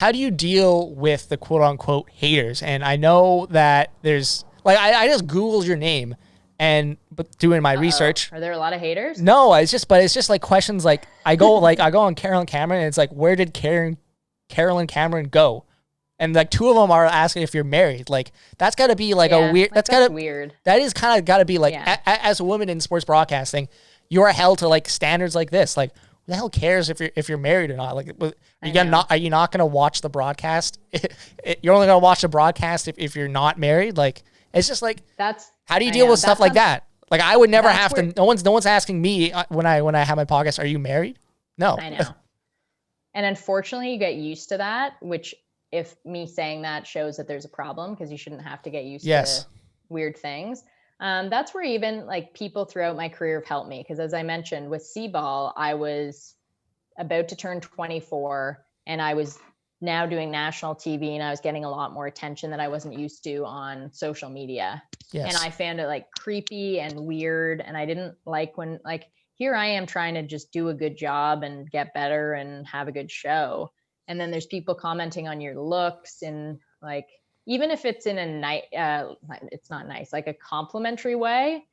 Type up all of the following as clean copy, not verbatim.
how do you deal with the quote unquote haters? And I know that there's like, I just Googled your name but doing my research. Are there a lot of haters? No, it's just like questions like I go on Caroline Cameron and it's like, where did Caroline Cameron go? And like two of them are asking if you're married. Like that's got to be like a weird. That's weird. That is kind of got to be like as a woman in sports broadcasting, you are held to like standards like this. Like who the hell cares if you're married or not? Like are you not gonna watch the broadcast? You're only gonna watch the broadcast if you're not married. Like it's just like how do you deal with stuff like that? Like I would never have to. No one's asking me when I have my podcast. Are you married? No. I know. And unfortunately, you get used to that, which if me saying that shows that there's a problem because you shouldn't have to get used to weird things. That's where even like people throughout my career have helped me. Because as I mentioned with C-ball, I was about to turn 24 and I was now doing national TV and I was getting a lot more attention that I wasn't used to on social media. Yes. And I found it like creepy and weird. And I didn't like when like, here I am trying to just do a good job and get better and have a good show. And then there's people commenting on your looks and like, even if it's in a nice, it's not nice, like a complimentary way,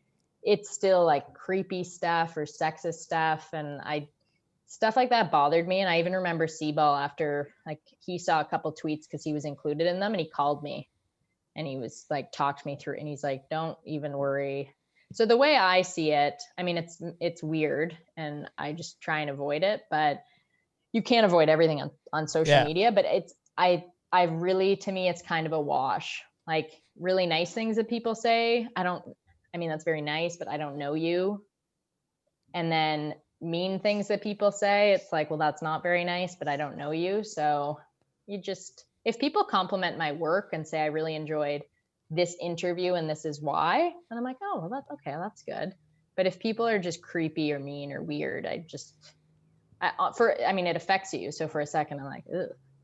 it's still like creepy stuff or sexist stuff. And stuff like that bothered me. And I even remember C-ball after like he saw a couple tweets because he was included in them and he called me and he was like, talked me through and he's like, don't even worry. So the way I see it, I mean, it's weird and I just try and avoid it, but you can't avoid everything on social media, but I really, to me, it's kind of a wash. Like really nice things that people say. I mean, that's very nice, but I don't know you. And then mean things that people say, it's like, well, that's not very nice, but I don't know you. So if people compliment my work and say, I really enjoyed this interview and this is why, and I'm like, oh, well, that's okay. That's good. But if people are just creepy or mean or weird, it affects you. So for a second, I'm like, ugh.